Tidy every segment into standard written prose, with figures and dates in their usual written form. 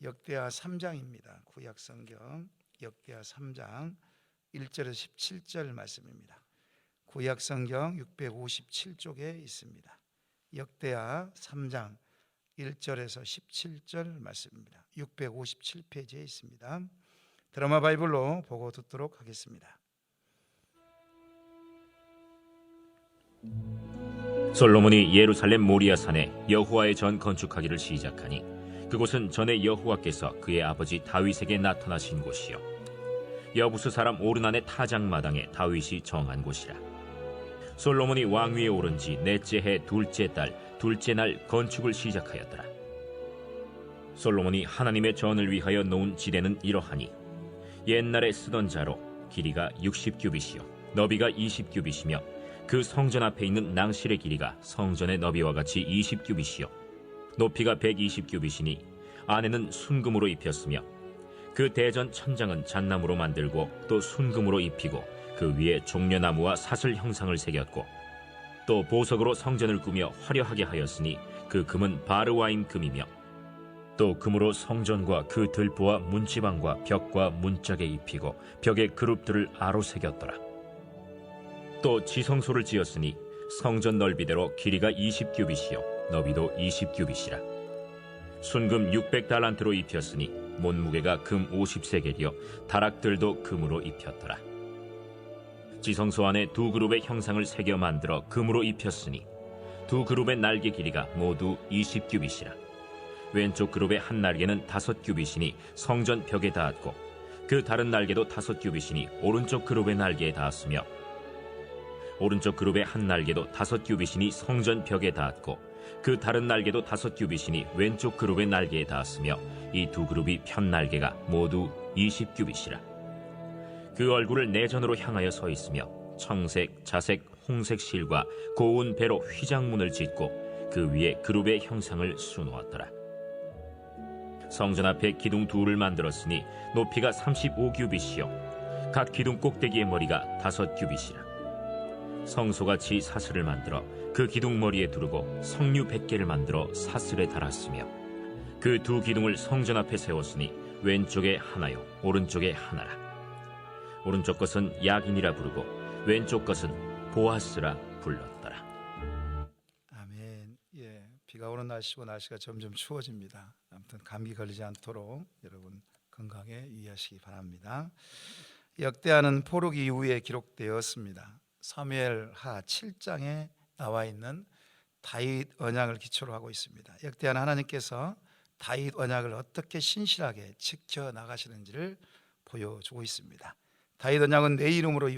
역대하 3장입니다. 구약 성경 역대하 3장 1절에서 17절 말씀입니다. 구약 성경 657쪽에 있습니다. 역대하 3장 1절에서 17절 말씀입니다. 657페이지에 있습니다. 드라마 바이블로 보고 듣도록 하겠습니다. 솔로몬이 예루살렘 모리아산에 여호와의 전 건축하기를 시작하니 그곳은 전에 여호와께서 그의 아버지 다윗에게 나타나신 곳이요 여부스 사람 오르난의 타작마당에 다윗이 정한 곳이라. 솔로몬이 왕위에 오른 지 넷째 해 둘째 달 둘째 날 건축을 시작하였더라. 솔로몬이 하나님의 전을 위하여 놓은 지대는 이러하니 옛날에 쓰던 자로 길이가 60규빗이요 너비가 20규빗이며 그 성전 앞에 있는 낭실의 길이가 성전의 너비와 같이 20규빗이요 높이가 120규빗이니 안에는 순금으로 입혔으며 그 대전 천장은 잣나무로 만들고 또 순금으로 입히고 그 위에 종려나무와 사슬 형상을 새겼고 또 보석으로 성전을 꾸며 화려하게 하였으니 그 금은 바르와임 금이며 또 금으로 성전과 그 들보와 문지방과 벽과 문짝에 입히고 벽에 그룹들을 아로 새겼더라. 또 지성소를 지었으니 성전 넓이대로 길이가 20규빗이요 너비도 20규빗이라. 순금 600달란트로 입혔으니 몸무게가 금 50세겔이요 다락들도 금으로 입혔더라. 지성소 안에 두 그룹의 형상을 새겨 만들어 금으로 입혔으니 두 그룹의 날개 길이가 모두 20규빗이라. 왼쪽 그룹의 한 날개는 5규빗이니 성전 벽에 닿았고 그 다른 날개도 5규빗이니 오른쪽 그룹의 날개에 닿았으며 오른쪽 그룹의 한 날개도 5규빗이니 성전 벽에 닿았고 그 다른 날개도 5규빗이니 왼쪽 그룹의 날개에 닿았으며 이 두 그룹이 편 날개가 모두 20규빗이라. 그 얼굴을 내전으로 향하여 서 있으며 청색, 자색, 홍색 실과 고운 배로 휘장문을 짓고 그 위에 그룹의 형상을 수놓았더라. 성전 앞에 기둥 둘을 만들었으니 높이가 35규빗이요 각 기둥 꼭대기의 머리가 5규빗이라. 성소같이 사슬을 만들어 그 기둥 머리에 두르고 성류 100개를 만들어 사슬에 달았으며 그 두 기둥을 성전 앞에 세웠으니 왼쪽에 하나요 오른쪽에 하나라. 오른쪽 것은 야긴이라 부르고 왼쪽 것은 보아스라 불렀더라. 아멘. 비가 오는 날씨고 날씨가 점점 추워집니다. 아무튼 감기 걸리지 않도록 여러분 건강에 유의하시기 바랍니다. 역대하는 포로기 이후에 기록되었습니다. 사무엘하 7장에 나와 있는 다윗 언약을 기초로 하고 있습니다. 역대하는 하나님께서 다윗 언약을 어떻게 신실하게 지켜나가시는지를 보여주고 있습니다. 다윗 언약은 내 이름을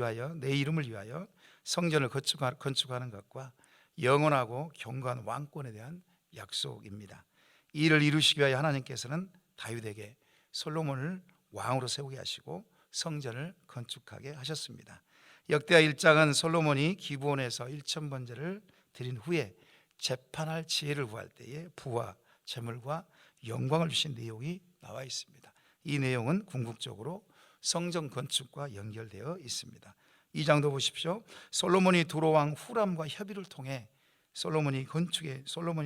위하여 성전을 건축하는 것과 영원하고 경고한 왕권에 대한 약속입니다. 이 일을 이루시기 위하여 하나님께서는 다윗에게 솔로몬을 왕으로 세우게 하시고 성전을 건축하게 하셨습니다. 역대하 1장은 솔로몬이 기브온에서 1000번제를 드린 후에 재판할 지혜를 구할 때에 부와 재물과 영광을 주신 내용이 나와 있습니다. 이 내용은 궁극적으로 성전 건축과 연결되어 있습니다. 2장도 보십시오. 솔로몬이 두로왕 후람과 협의를 통해 솔로몬이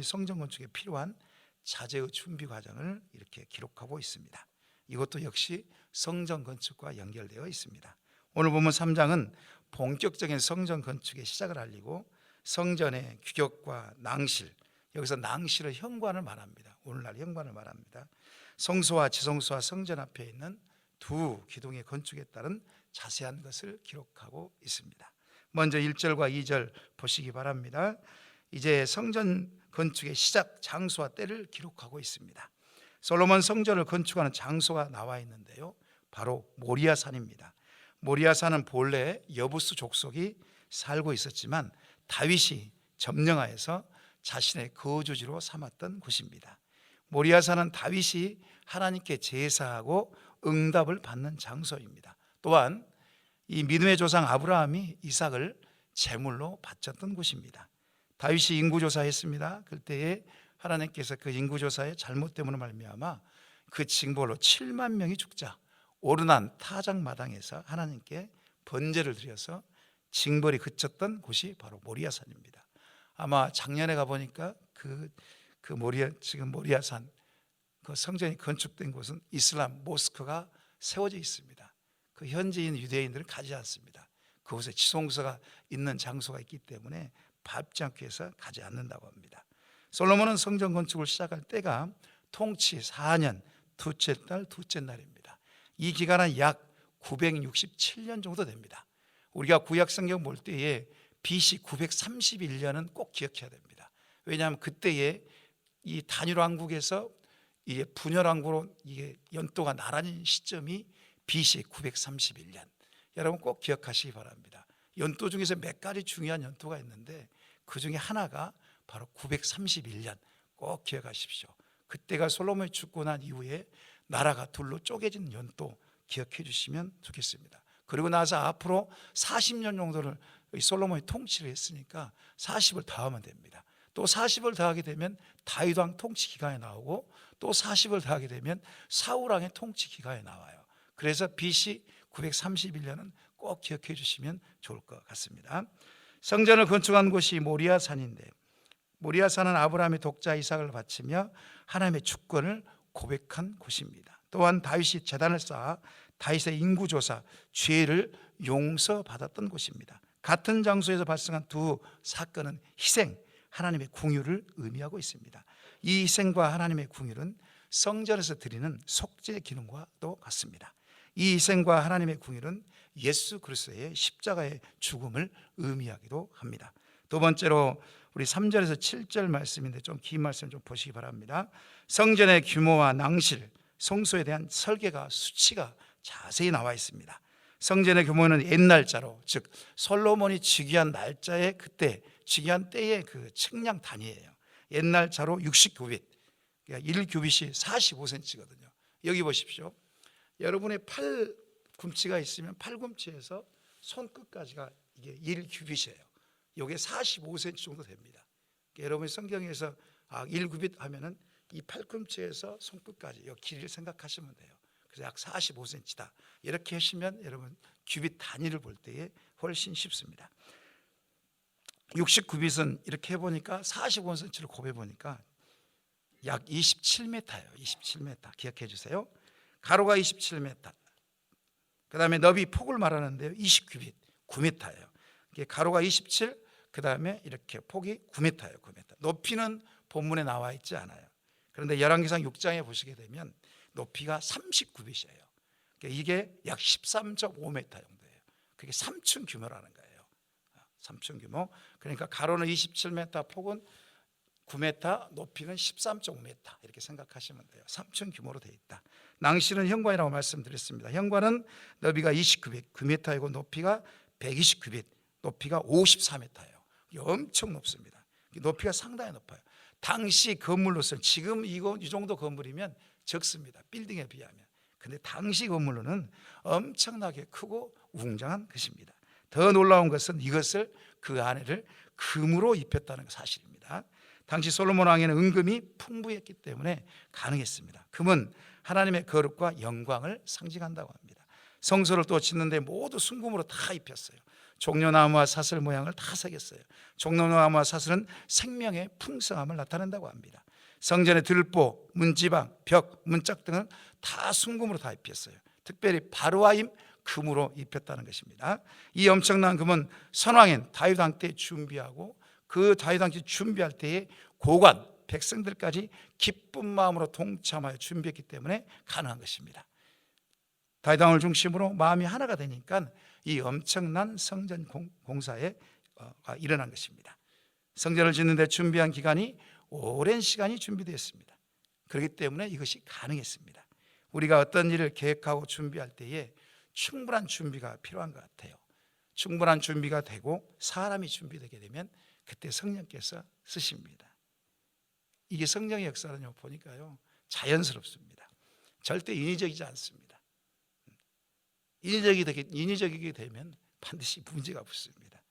성전 건축에 필요한 자재의 준비 과정을 이렇게 기록하고 있습니다. 이것도 역시 성전 건축과 연결되어 있습니다. 오늘 보면 3장은 본격적인 성전 건축의 시작을 알리고 성전의 규격과 낭실, 여기서 낭실의 현관을 말합니다. 오늘날 현관을 말합니다. 성소와 지성소와 성전 앞에 있는 두 기둥의 건축에 따른 자세한 것을 기록하고 있습니다. 먼저 1절과 2절 보시기 바랍니다. 이제 성전 건축의 시작 장소와 때를 기록하고 있습니다. 솔로몬 성전을 건축하는 장소가 나와 있는데요, 바로 모리아산입니다. 모리아산은 본래 여부스 족속이 살고 있었지만 다윗이 점령하여서 자신의 거주지로 삼았던 곳입니다. 모리아산은 다윗이 하나님께 제사하고 응답을 받는 장소입니다. 또한 이 믿음의 조상 아브라함이 이삭을 제물로 바쳤던 곳입니다. 다윗이 인구조사했습니다. 그때에 하나님께서 그 인구조사의 잘못 때문에 말미암아 그 징벌로 7만 명이 죽자 오르난 타작마당에서 하나님께 번제를 드려서 징벌이 그쳤던 곳이 바로 모리아산입니다. 아마 작년에 가보니까 지금 모리아산 그 성전이 건축된 곳은 이슬람 모스크가 세워져 있습니다. 그 현지인 유대인들은 가지 않습니다. 그곳에 지성소가 있는 장소가 있기 때문에 밟지 않기 위해서 가지 않는다고 합니다. 솔로몬은 성전 건축을 시작할 때가 통치 4년 둘째 달 둘째 날입니다. 이 기간은 약 967년 정도 됩니다. 우리가 구약 성경 볼 때에 BC 931년은 꼭 기억해야 됩니다. 왜냐하면 그때에 이 단일 왕국에서 이게 분열 왕국으로 이게 연도가 나란히 시점이 BC 931년. 여러분 꼭 기억하시기 바랍니다. 연도 중에서 몇 가지 중요한 연도가 있는데 그 중에 하나가 바로 931년. 꼭 기억하십시오. 그때가 솔로몬이 죽고 난 이후에 나라가 둘로 쪼개진 연도 기억해 주시면 좋겠습니다. 그리고 나서 앞으로 40년 정도를 솔로몬이 통치를 했으니까 40을 더하면 됩니다. 또 40을 더하게 되면 다윗 왕 통치 기간에 나오고 또 40을 더하게 되면 사울 왕의 통치 기간에 나와요. 그래서 BC 931년은 꼭 기억해 주시면 좋을 것 같습니다. 성전을 건축한 곳이 모리아산인데, 모리아산은 아브라함의 독자 이삭을 바치며 하나님의 주권을 고백한 곳입니다. 또한 다윗이 제단을 쌓아 다윗의 인구조사, 죄를 용서받았던 곳입니다. 같은 장소에서 발생한 두 사건은 희생, 하나님의 궁유를 의미하고 있습니다. 이 희생과 하나님의 궁유는 성전에서 드리는 속죄 기능과도 같습니다. 이 희생과 하나님의 궁유는 예수 그리스도의 십자가의 죽음을 의미하기도 합니다. 두 번째로 우리 3절에서 7절 말씀인데 좀 긴 말씀 좀 보시기 바랍니다. 성전의 규모와 낭실, 성소에 대한 설계가 수치가 자세히 나와 있습니다. 성전의 규모는 옛날자로, 즉 솔로몬이 즉위한 날짜에 그때 즉위한 때의 그 측량 단위예요. 옛날자로 60규빗, 그러니까 1규빗이 45cm거든요. 여기 보십시오. 여러분의 팔꿈치가 있으면 팔꿈치에서 손끝까지가 이게 1규빗이에요. 이게 45cm 정도 됩니다. 그러니까 여러분이 성경에서 1규빗 하면은 이 팔꿈치에서 손끝까지 이 길이를 생각하시면 돼요. 그래서 약 45cm다. 이렇게 하시면 여러분 규빗 단위를 볼 때에 훨씬 쉽습니다. 60규빗은 이렇게 해보니까 45cm를 곱해보니까 약 27m예요. 27m 기억해 주세요. 가로가 27m, 그 다음에 너비 폭을 말하는데요 20규빗 9m예요. 가로가 27, 그 다음에 이렇게 폭이 9m예요. 9m. 높이는 본문에 나와 있지 않아요. 그런데 열왕기상 6장에 보시게 되면 높이가 39규빗이에요. 그러니까 이게 약 13.5m 정도예요. 그게 3층 규모라는 거예요. 3층 규모. 그러니까 가로는 27m, 폭은 9m, 높이는 13.5m 이렇게 생각하시면 돼요. 3층 규모로 되어 있다. 낭실은 현관이라고 말씀드렸습니다. 현관은 너비가 20규빗, 9m이고 높이가 120규빗, 높이가 54m예요. 엄청 높습니다. 높이가 상당히 높아요. 당시 건물로서는 지금 이 정도 건물이면 적습니다. 빌딩에 비하면. 근데 당시 건물로는 엄청나게 크고 웅장한 것입니다. 더 놀라운 것은 이것을 그 안에를 금으로 입혔다는 사실입니다. 당시 솔로몬 왕에는 은금이 풍부했기 때문에 가능했습니다. 금은 하나님의 거룩과 영광을 상징한다고 합니다. 성소를 또 짓는데 모두 순금으로 다 입혔어요. 종려나무와 사슬 모양을 다 새겼어요. 종려나무와 사슬은 생명의 풍성함을 나타낸다고 합니다. 성전의 들보, 문지방, 벽, 문짝 등은 다 순금으로 다 입혔어요. 특별히 바르와임 금으로 입혔다는 것입니다. 이 엄청난 금은 선왕인 다윗 왕 때 준비하고 그 다윗 왕이 준비할 때에 고관, 백성들까지 기쁜 마음으로 동참하여 준비했기 때문에 가능한 것입니다. 다윗 왕을 중심으로 마음이 하나가 되니까 이 엄청난 성전 공사에 일어난 것입니다. 성전을 짓는 데 준비한 기간이 오랜 시간이 준비되었습니다. 그렇기 때문에 이것이 가능했습니다. 우리가 어떤 일을 계획하고 준비할 때에 충분한 준비가 필요한 것 같아요. 충분한 준비가 되고 사람이 준비되게 되면 그때 성령께서 쓰십니다. 이게 성령의 역사는요 보니까요 자연스럽습니다. 절대 인위적이지 않습니다. 인위적이게 되면 반드시 문제가 붙습니다.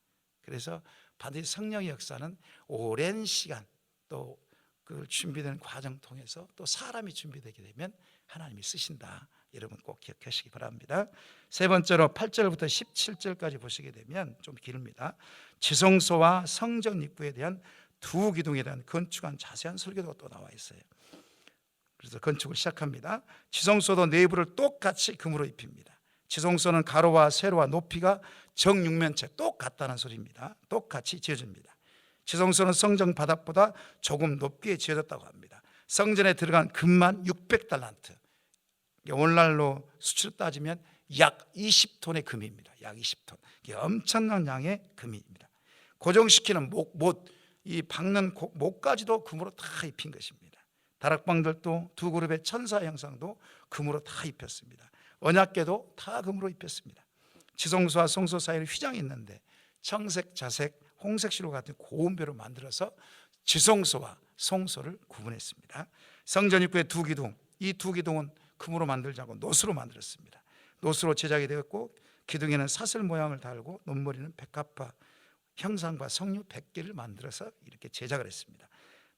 그래서 반드시 성령의 역사는 오랜 시간 또 그 준비되는 과정 통해서 또 사람이 준비되게 되면 하나님이 쓰신다. 여러분 꼭 기억하시기 바랍니다. 세 번째로 8절부터 17절까지 보시게 되면 좀 길입니다. 지성소와 성전 입구에 대한 두 기둥에 대한 건축한 자세한 설계도가 또 나와 있어요. 그래서 건축을 시작합니다. 지성소도 내부를 똑같이 금으로 입힙니다. 지성소는 가로와 세로와 높이가 정육면체 똑같다는 소리입니다. 똑같이 지어집니다. 지성소는 성전 바닥보다 조금 높게 지어졌다고 합니다. 성전에 들어간 금만 600달란트, 오늘날로 수치로 따지면 약 20톤의 금입니다. 약 20톤. 이게 엄청난 양의 금입니다. 고정시키는 이 박는 목까지도 금으로 다 입힌 것입니다. 다락방들도 두 그룹의 천사 형상도 금으로 다 입혔습니다. 언약궤도 다 금으로 입혔습니다. 지성소와 성소 사이에 휘장이 있는데 청색, 자색, 홍색시로 같은 고운배로 만들어서 지성소와 성소를 구분했습니다. 성전 입구의 두 기둥, 이 두 기둥은 금으로 만들지 않고 노수로 만들었습니다. 노수로 제작이 되었고 기둥에는 사슬 모양을 달고 논머리는 백합화 형상과 석류 100개를 만들어서 이렇게 제작을 했습니다.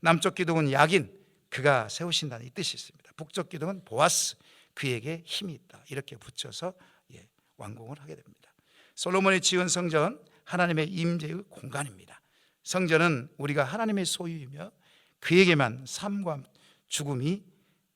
남쪽 기둥은 야긴, 그가 세우신다는 이 뜻이 있습니다. 북쪽 기둥은 보아스, 그에게 힘이 있다, 이렇게 붙여서 완공을 하게 됩니다. 솔로몬이 지은 성전, 하나님의 임재의 공간입니다. 성전은 우리가 하나님의 소유이며 그에게만 삶과 죽음이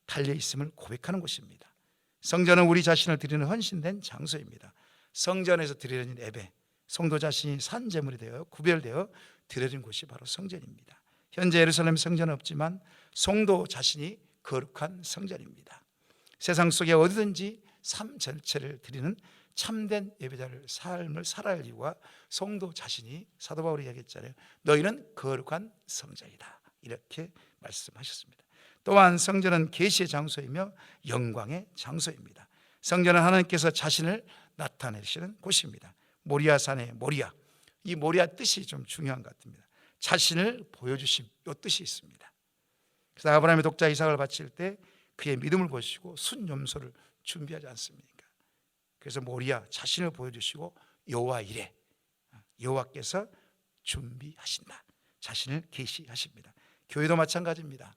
달려있음을 고백하는 곳입니다. 성전은 우리 자신을 드리는 헌신된 장소입니다. 성전에서 드리는 예배, 성도 자신이 산제물이 되어 구별되어 드려진 곳이 바로 성전입니다. 현재 예루살렘 성전은 없지만 성도 자신이 거룩한 성전입니다. 세상 속에 어디든지 삶 전체를 드리는 참된 예배자를 삶을 살아야 할 이유가 성도 자신이, 사도 바울이 얘기했잖아요. 너희는 거룩한 성전이다, 이렇게 말씀하셨습니다. 또한 성전은 계시의 장소이며 영광의 장소입니다. 성전은 하나님께서 자신을 나타내시는 곳입니다. 모리아 산의 모리아, 이 모리아 뜻이 좀 중요한 것 같습니다. 자신을 보여주심, 이 뜻이 있습니다. 그래서 아브라함의 독자 이삭을 바칠 때 그의 믿음을 보시고 순염소를 준비하지 않습니까? 그래서 모리아, 자신을 보여주시고 여호와 이레, 여호와께서 준비하신다, 자신을 계시하십니다. 교회도 마찬가지입니다.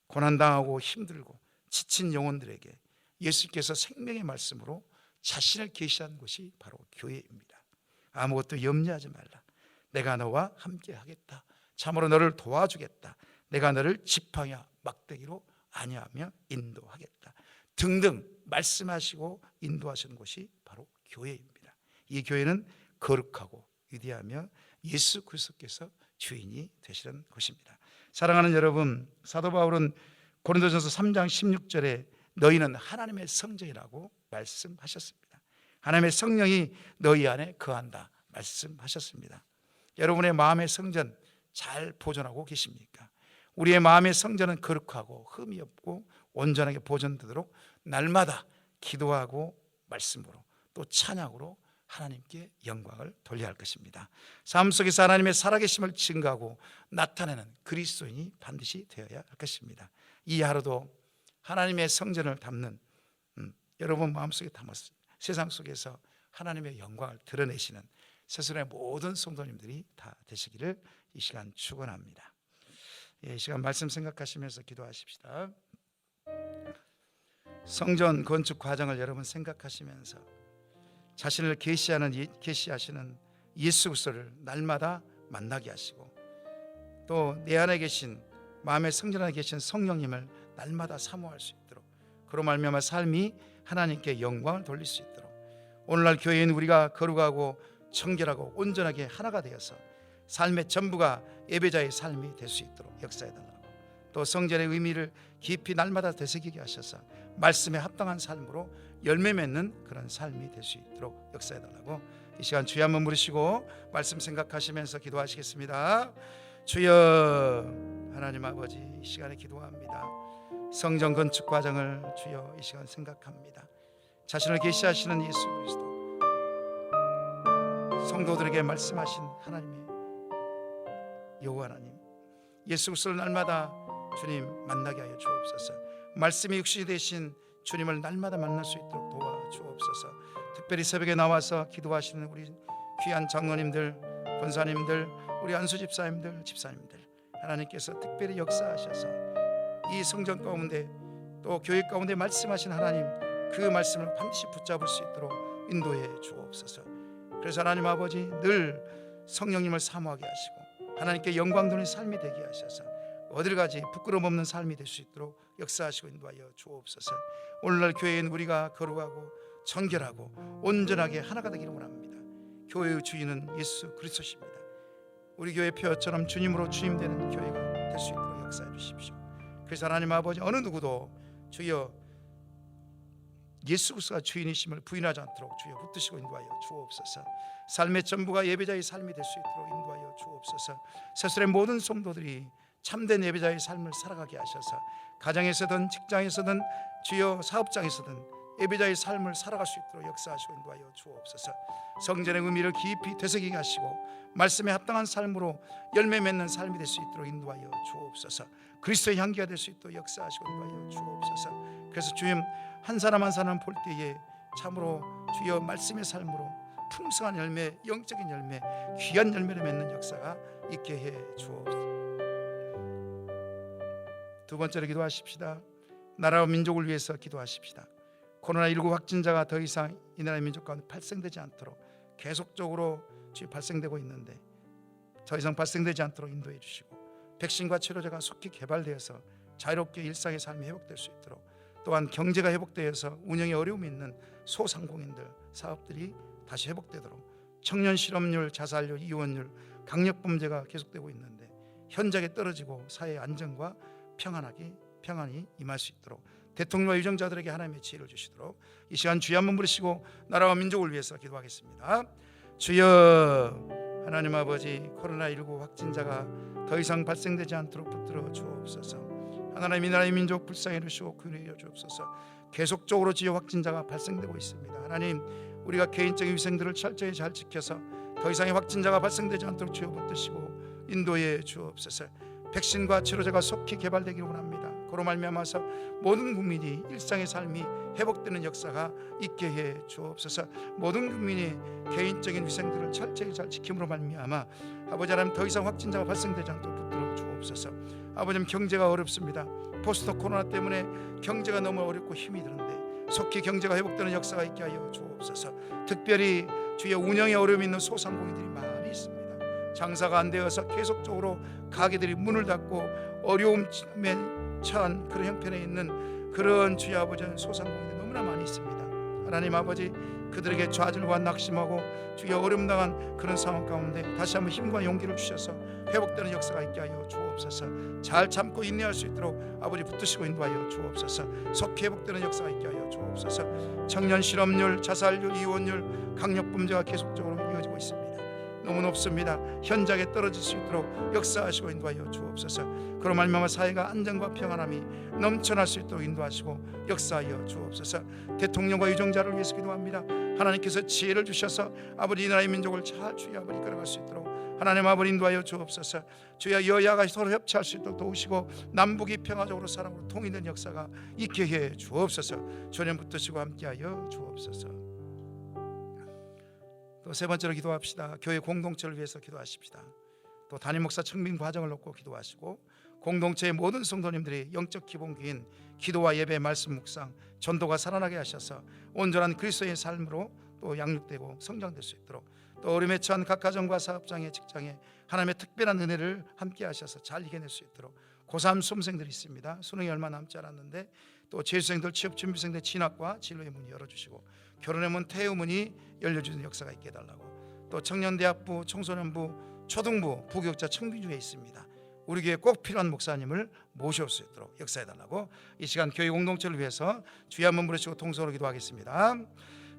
고난당하고 힘들고 지친 영혼들에게 예수께서 생명의 말씀으로 자신을 계시하는 곳이 바로 교회입니다. 아무것도 염려하지 말라, 내가 너와 함께 하겠다, 참으로 너를 도와주겠다, 내가 너를 지팡이와 막대기로 안위하며 인도하겠다 등등 말씀하시고 인도하시는 곳이 바로 교회입니다. 이 교회는 거룩하고 위대하며 예수 그리스도께서 주인이 되시는 곳입니다. 사랑하는 여러분, 사도 바울은 고린도전서 3장 16절에 너희는 하나님의 성전이라고 말씀하셨습니다. 하나님의 성령이 너희 안에 거한다 말씀하셨습니다. 여러분의 마음의 성전 잘 보존하고 계십니까? 우리의 마음의 성전은 거룩하고 흠이 없고 온전하게 보존되도록 날마다 기도하고 말씀으로 또 찬양으로 하나님께 영광을 돌려야 할 것입니다. 삶 속에서 하나님의 살아계심을 증거하고 나타내는 그리스도인이 반드시 되어야 할 것입니다. 이 하루도 하나님의 성전을 담는 여러분 마음속에 담았습니다. 세상 속에서 하나님의 영광을 드러내시는 세상의 모든 성도님들이 다 되시기를 이 시간 축원합니다. 이 시간 말씀 생각하시면서 기도하십시다. 성전 건축 과정을 여러분 생각하시면서 자신을 계시하시는 예수 그리스도를 날마다 만나게 하시고 또 내 안에 계신 마음의 성전 안에 계신 성령님을 날마다 사모할 수 있도록, 그로 말미암아 삶이 하나님께 영광을 돌릴 수 있도록 오늘날 교회인 우리가 거룩하고 청결하고 온전하게 하나가 되어서 삶의 전부가 예배자의 삶이 될 수 있도록 역사해달라고, 또 성전의 의미를 깊이 날마다 되새기게 하셔서 말씀에 합당한 삶으로 열매 맺는 그런 삶이 될 수 있도록 역사해달라고, 이 시간 주여 한번 부르시고 말씀 생각하시면서 기도하시겠습니다. 주여, 하나님 아버지, 이 시간에 기도합니다. 성전 건축 과정을 주여 이 시간 생각합니다. 자신을 계시하시는 예수 그리스도, 성도들에게 말씀하신 하나님의 여호와 하나님, 예수 그리스도를 날마다 주님 만나게 하여 주옵소서. 말씀이 육신이 되신 주님을 날마다 만날 수 있도록 도와주옵소서. 특별히 새벽에 나와서 기도하시는 우리 귀한 장로님들, 권사님들, 우리 안수 집사님들, 집사님들, 하나님께서 특별히 역사하셔서 이 성전 가운데 또 교회 가운데 말씀하신 하나님, 그 말씀을 반드시 붙잡을 수 있도록 인도해 주옵소서. 그래서 하나님 아버지, 늘 성령님을 사모하게 하시고 하나님께 영광 돌리는 삶이 되게 하셔서 어딜 가지 부끄러움 없는 삶이 될 수 있도록 역사하시고 인도하여 주옵소서. 오늘날 교회인 우리가 거룩하고 정결하고 온전하게 하나가 되기를 원합니다. 교회의 주인은 예수 그리스도십니다. 우리 교회 표처럼 주님으로 주임되는 교회가 될 수 있도록 역사해 주십시오. 그래서 하나님 아버지, 어느 누구도 주여 예수 그리스도가 주인이심을 부인하지 않도록 주여 붙드시고 인도하여 주옵소서. 삶의 전부가 예배자의 삶이 될 수 있도록 인도하여 주옵소서. 세술의 모든 성도들이 참된 예배자의 삶을 살아가게 하셔서 가정에서든 직장에서든 주여 사업장에서든 예배자의 삶을 살아갈 수 있도록 역사하시고 인도하여 주옵소서. 성전의 의미를 깊이 되새기게 하시고 말씀에 합당한 삶으로 열매 맺는 삶이 될 수 있도록 인도하여 주옵소서. 그리스도의 향기가 될 수 있도록 역사하시고 인도하여 주옵소서. 그래서 주님, 한 사람 한 사람 볼 때에 참으로 주여 말씀의 삶으로 풍성한 열매, 영적인 열매, 귀한 열매를 맺는 역사가 있게 해 주옵소서. 두 번째로 기도하십시다. 나라와 민족을 위해서 기도하십시다. 코로나19 확진자가 더 이상 이 나라의 민족 가운데 발생되지 않도록 계속적으로 발생되고 있는데 더 이상 발생되지 않도록 인도해 주시고, 백신과 치료제가 속히 개발되어서 자유롭게 일상의 삶이 회복될 수 있도록, 또한 경제가 회복되어서 운영에 어려움이 있는 소상공인들 사업들이 다시 회복되도록, 청년 실업률, 자살률, 이혼율, 강력범죄가 계속되고 있는데 현저하게 떨어지고 사회의 안정과 평안이 임할 수 있도록 대통령과 유정자들에게 하나님의 지혜를 주시도록 이 시간 주여 한번 부르시고 나라와 민족을 위해서 기도하겠습니다. 주여, 하나님 아버지, 코로나19 확진자가 더 이상 발생되지 않도록 붙들어 주옵소서. 하나님, 이 나라의 민족 불쌍히 여기시고 구원해 주옵소서. 계속적으로 주여 확진자가 발생되고 있습니다. 하나님, 우리가 개인적인 위생들을 철저히 잘 지켜서 더 이상의 확진자가 발생되지 않도록 주여 붙드시고 인도해 주옵소서. 백신과 치료제가 속히 개발되기를 원합니다. 그로 말미암아서 모든 국민이 일상의 삶이 회복되는 역사가 있게 해 주옵소서. 모든 국민이 개인적인 위생들을 철저히 잘 지킴으로 말미암아 아버지 하나님, 더 이상 확진자가 발생되지 않도록 붙들어 주옵소서. 아버지, 경제가 어렵습니다. 포스트 코로나 때문에 경제가 너무 어렵고 힘이 드는데 속히 경제가 회복되는 역사가 있게 하여 주옵소서. 특별히 주의 운영에 어려움이 있는 소상공인들이 많이 있습니다. 장사가 안 되어서 계속적으로 가게들이 문을 닫고 어려움에 처한 그런 형편에 있는 그런 주의 아버지 소상공인들이 너무나 많이 있습니다. 하나님 아버지, 그들에게 좌절과 낙심하고 주여 어려움 당한 그런 상황 가운데 다시 한번 힘과 용기를 주셔서 회복되는 역사가 있게 하여 주옵소서. 잘 참고 인내할 수 있도록 아버지 붙드시고 인도하여 주옵소서. 속히 회복되는 역사가 있게 하여 주옵소서. 청년 실업률, 자살률, 이혼율, 강력범죄가 계속적으로 이어지고 있습니다. 너무 높습니다. 현저하게 떨어질 수 있도록 역사하시고 인도하여 주옵소서. 그로 말미암아 사회가 안정과 평안함이 넘쳐날 수 있도록 인도하시고 역사하여 주옵소서. 대통령과 유정자를 위해서 기도합니다. 하나님께서 지혜를 주셔서 아버지 이 나라의 민족을 잘 주여 아버지 이끌어갈 수 있도록 하나님 아버지 인도하여 주옵소서. 주여 여야가 서로 협치할 수 있도록 도우시고 남북이 평화적으로 사랑으로 통일된 역사가 있게 해 주옵소서. 주님 붙드시고 함께하여 주옵소서. 또 세 번째로 기도합시다. 교회 공동체를 위해서 기도하십시다. 또 담임 목사 청빙 과정을 놓고 기도하시고 공동체의 모든 성도님들이 영적 기본기인 기도와 예배, 말씀 묵상, 전도가 살아나게 하셔서 온전한 그리스도의 삶으로 또 양육되고 성장될 수 있도록, 또 어려움에 처한 각 가정과 사업장의 직장에 하나님의 특별한 은혜를 함께 하셔서 잘 이겨낼 수 있도록, 고3 수험생들이 있습니다. 수능이 얼마 남지 않았는데 또 재수생들, 취업준비생들 진학과 진로의 문이 열어주시고 결혼의 문, 태의 문이 열려주는 역사가 있게 해달라고, 또 청년대학부, 청소년부, 초등부, 부교육자 청빙 중에 있습니다. 우리 교회에 꼭 필요한 목사님을 모셔올 수 있도록 역사해달라고 이 시간 교회 공동체를 위해서 주여 한번 부르시고 통성으로 기도하겠습니다.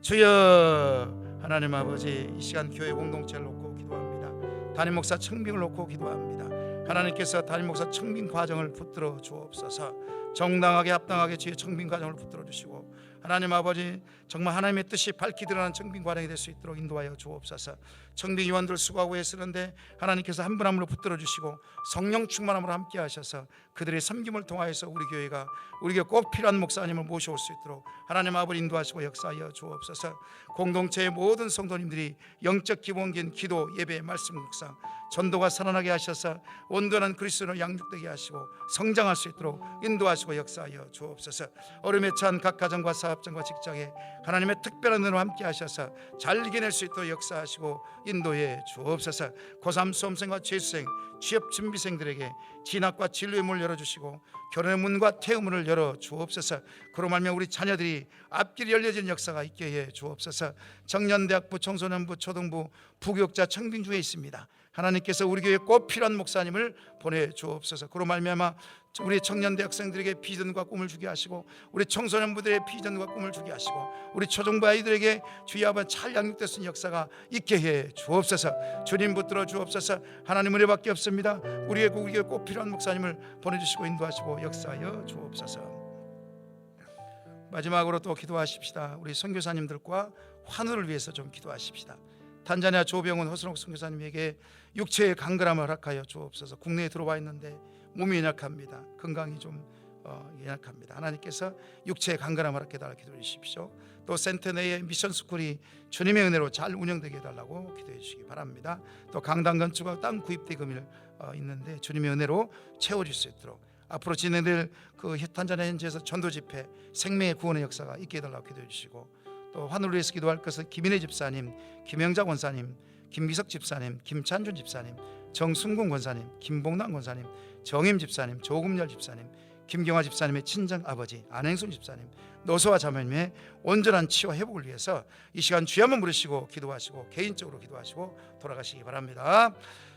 주여, 하나님 아버지, 이 시간 교회 공동체를 놓고 기도합니다. 담임 목사 청빙을 놓고 기도합니다. 하나님께서 담임 목사 청빙 과정을 붙들어 주옵소서. 정당하게 합당하게 주의 청빙 과정을 붙들어 주시고 하나님 아버지, 정말 하나님의 뜻이 밝히 드러나는 청빙 과정이 될 수 있도록 인도하여 주옵소서. 청빙 요원들 수고하고 애쓰는데 하나님께서 한 분 한 분을 붙들어 주시고 성령 충만함으로 함께 하셔서 그들의 섬김을 통하여서 우리 교회가 꼭 필요한 목사님을 모셔올 수 있도록 하나님 아버지 인도하시고 역사하여 주옵소서. 공동체의 모든 성도님들이 영적 기본기인 기도, 예배, 말씀 묵상 전도가 살아나게 하셔서 온전한 그리스도로 양육되게 하시고 성장할 수 있도록 인도하시고 역사하여 주옵소서. 어려움에 처한 각 가정과 사업장과 직장에 하나님의 특별한 은혜로 함께 하셔서 잘 이겨낼 수 있도록 역사하시고 인도해 주옵소서. 고3 수험생과 재수생, 취업 준비생들에게 진학과 진로의 문을 열어주시고 결혼의 문과 태의 문을 열어 주옵소서. 그로 말미암아 우리 자녀들이 앞길이 열려진 역사가 있게 해 주옵소서. 청년대학부, 청소년부, 초등부, 부교육자 청빙 중에 있습니다. 하나님께서 우리 교회에 꼭 필요한 목사님을 보내주옵소서. 그로 말미암아 우리 청년대 학생들에게 비전과 꿈을 주게 하시고 우리 청소년부들의 비전과 꿈을 주게 하시고 우리 초중부 아이들에게 주의 아버지 잘 양육될 수 있는 역사가 있게 해 주옵소서. 주님 붙들어 주옵소서. 하나님 은혜밖에 없습니다. 우리 교회에 꼭 필요한 목사님을 보내주시고 인도하시고 역사하여 주옵소서. 마지막으로 또 기도하십시다. 우리 선교사님들과 환우를 위해서 좀 기도하십시다. 탄자니아 조병훈 허순옥 선교사님에게 육체의 강건함을 허락하여 주옵소서. 국내에 들어와 있는데 몸이 연약합니다. 건강이 좀 연약합니다. 하나님께서 육체의 강건함을 허락해달라 기도해 주십시오. 또 센터 내의 미션 스쿨이 주님의 은혜로 잘 운영되게 해달라고 기도해 주시기 바랍니다. 또 강당 건축과 땅 구입 대금이 있는데 주님의 은혜로 채워질 수 있도록 앞으로 진행될 그 탄자니아 현지에서 전도 집회 생명의 구원의 역사가 있게 해달라고 기도해 주시고 또 하늘을 위해서 기도할 것은 김인혜 집사님, 김영자 권사님, 김기석 집사님, 김찬준 집사님, 정순군 권사님, 김봉남 권사님, 정임 집사님, 조금열 집사님, 김경화 집사님의 친정 아버지 안행순 집사님, 노소와 자매님의 온전한 치유와 회복을 위해서 이 시간 주여 한번 부르시고 기도하시고 개인적으로 기도하시고 돌아가시기 바랍니다.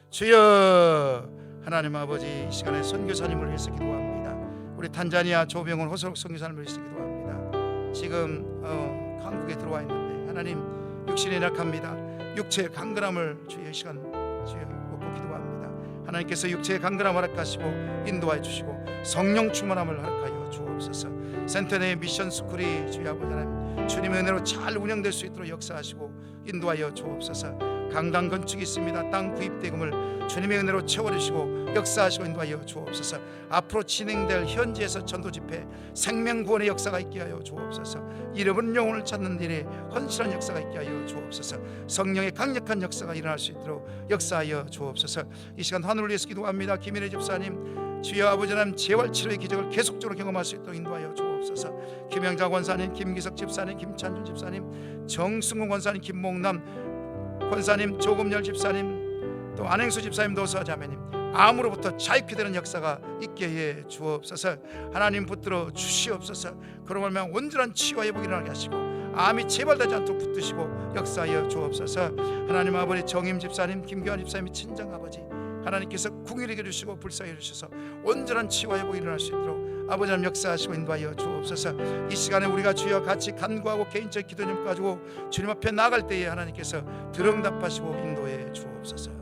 주여 하나님 아버지, 이 시간에 선교사님을 위해서 기도합니다. 우리 탄자니아 조병훈 호소록 선교사님을 위해서 기도합니다. 지금 한국에 들어와 있는데 하나님 육신이 연약합니다. 육체의 강건함을 주의 시간 주여 먹고 기도합니다. 하나님께서 육체의 강건함을 허락하시고 인도하여 주시고 성령 충만함을 허락하여 주옵소서. 센터 내 미션 스쿨이 주의 아버지 하나님 주님의 은혜로 잘 운영될 수 있도록 역사하시고 인도하여 주옵소서. 강당 건축이 있습니다. 땅 구입 대금을 주님의 은혜로 채워주시고 역사하시고 인도하여 주옵소서. 앞으로 진행될 현지에서 전도 집회 생명 구원의 역사가 있게 하여 주옵소서. 잃어버린 영혼을 찾는 일에 헌신한 역사가 있게 하여 주옵소서. 성령의 강력한 역사가 일어날 수 있도록 역사하여 주옵소서. 이 시간 하늘을 위해서 기도합니다. 김인혜 집사님, 주여 아버지 하나님 재활치료의 기적을 계속적으로 경험할 수 있도록 인도하여 주옵소서. 김영자 권사님, 김기석 집사님, 김찬준 집사님, 정승훈 권사님, 김봉남 권사님, 조금열 집사님, 또 안행수 집사님, 노수아 자매님, 암으로부터 자유케 되는 역사가 있게 해 주옵소서. 하나님 붙들어 주시옵소서. 그로 말미암아 온전한 치유와 회복이 일어나게 하시고 암이 재발되지 않도록 붙드시고 역사하여 주옵소서. 하나님 아버지 정임 집사님, 김교환 집사님의 친정 아버지 하나님께서 궁일하게 해주시고 불쌍히 해주셔서 온전한 치유와 회복이 일어날 수 있도록 아버지 하나님 역사하시고 인도하여 주옵소서. 이 시간에 우리가 주여 같이 간구하고 개인적 기도 좀 가지고 주님 앞에 나아갈 때에 하나님께서 들응답하시고 인도해 주옵소서.